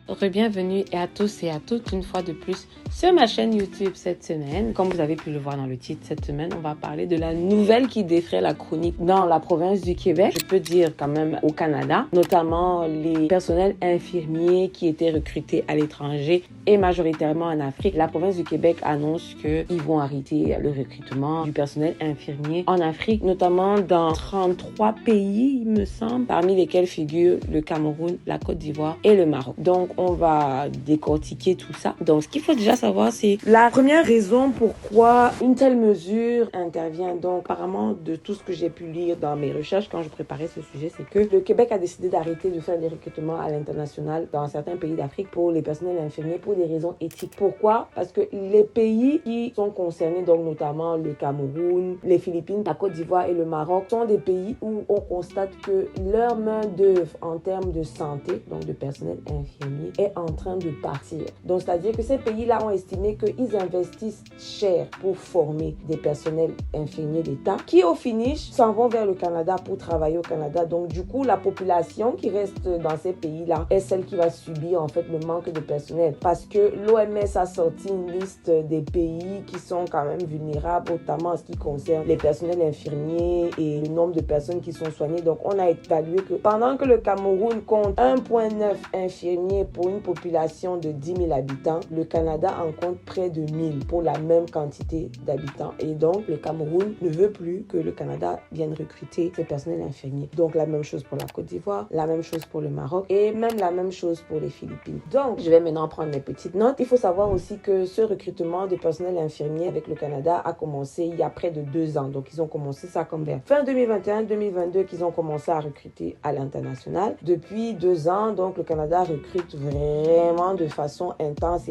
Bienvenue à tous et à toutes une fois de plus sur ma chaîne YouTube cette semaine. Comme vous avez pu le voir dans le titre, cette semaine, on va parler de la nouvelle qui défraie la chronique dans la province du Québec. Je peux dire quand même au Canada, notamment les personnels infirmiers qui étaient recrutés à l'étranger et majoritairement en Afrique. La province du Québec annonce qu'ils vont arrêter le recrutement du personnel infirmier en Afrique, notamment dans 33 pays, il me semble, parmi lesquels figurent le Cameroun, la Côte d'Ivoire et le Maroc. Donc, on va décortiquer tout ça. Donc, ce qu'il faut déjà savoir, c'est la première raison pourquoi une telle mesure intervient. Donc, apparemment, de tout ce que j'ai pu lire dans mes recherches quand je préparais ce sujet, c'est que le Québec a décidé d'arrêter de faire des recrutements à l'international dans certains pays d'Afrique pour les personnels infirmiers pour des raisons éthiques. Pourquoi? Parce que les pays qui sont concernés, donc notamment le Cameroun, les Philippines, la Côte d'Ivoire et le Maroc, sont des pays où on constate que leur main-d'œuvre en termes de santé, donc de personnel infirmier, est en train de partir. Donc, c'est-à-dire que ces pays-là ont estimé qu'ils investissent cher pour former des personnels infirmiers d'État qui, au finish, s'en vont vers le Canada pour travailler au Canada. Donc, du coup, la population qui reste dans ces pays-là est celle qui va subir, en fait, le manque de personnel. Parce que l'OMS a sorti une liste des pays qui sont quand même vulnérables, notamment en ce qui concerne les personnels infirmiers et le nombre de personnes qui sont soignées. Donc, on a évalué que pendant que le Cameroun compte 1,9 infirmiers pour une population de 10 000 habitants, le Canada en compte près de 1000 pour la même quantité d'habitants. Et donc, le Cameroun ne veut plus que le Canada vienne recruter ses personnels infirmiers. Donc, la même chose pour la Côte d'Ivoire, la même chose pour le Maroc et même la même chose pour les Philippines. Donc, je vais maintenant prendre mes petites notes. Il faut savoir aussi que ce recrutement de personnel infirmier avec le Canada a commencé il y a près de 2 ans. Donc, ils ont commencé ça comme vers fin 2021-2022 qu'ils ont commencé à recruter à l'international. Depuis 2 ans, donc, le Canada recrute vraiment de façon intense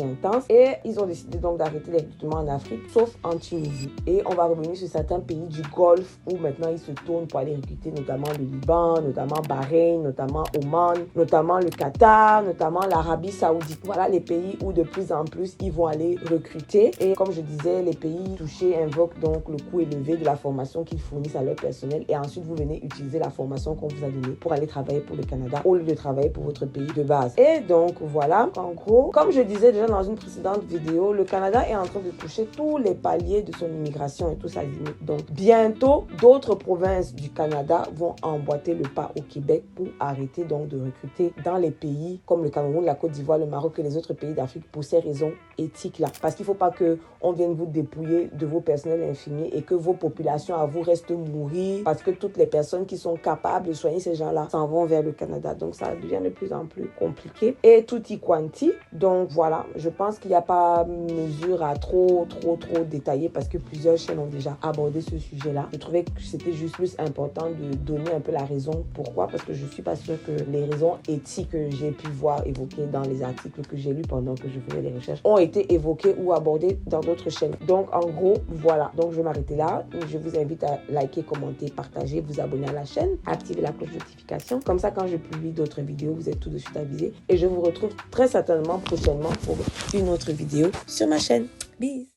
et ils ont décidé donc d'arrêter les recrutements en Afrique, sauf en Tunisie. Et on va revenir sur certains pays du Golfe où maintenant ils se tournent pour aller recruter, notamment le Liban, notamment Bahreïn, notamment Oman, notamment le Qatar, notamment l'Arabie Saoudite. Voilà les pays où de plus en plus ils vont aller recruter. Et comme je disais, les pays touchés invoquent donc le coût élevé de la formation qu'ils fournissent à leur personnel et ensuite vous venez utiliser la formation qu'on vous a donnée pour aller travailler pour le Canada au lieu de travailler pour votre pays de base. Et donc voilà, en gros, comme je disais déjà dans une précédente vidéo, le Canada est en train de toucher tous les paliers de son immigration et tout ça. Donc bientôt, d'autres provinces du Canada vont emboîter le pas au Québec pour arrêter donc de recruter dans les pays comme le Cameroun, la Côte d'Ivoire, le Maroc et les autres pays d'Afrique pour ces raisons éthiques-là. Parce qu'il ne faut pas qu'on vienne vous dépouiller de vos personnels infirmiers et que vos populations à vous restent mourir parce que toutes les personnes qui sont capables de soigner ces gens-là s'en vont vers le Canada. Donc ça devient de plus en plus compliqué. Et tutti quanti. Donc voilà, je pense qu'il n'y a pas mesure à trop détailler parce que plusieurs chaînes ont déjà abordé ce sujet-là. Je trouvais que c'était juste plus important de donner un peu la raison. Pourquoi? Parce que je ne suis pas sûre que les raisons éthiques que j'ai pu voir évoquées dans les articles que j'ai lus pendant que je faisais les recherches ont été évoquées ou abordées dans d'autres chaînes. Donc en gros, voilà. Donc je vais m'arrêter là. Je vous invite à liker, commenter, partager, vous abonner à la chaîne, activer la cloche de notification. Comme ça, quand je publie d'autres vidéos, vous êtes tout de suite avisés. Et je vous retrouve très certainement prochainement pour une autre vidéo sur ma chaîne. Bisous!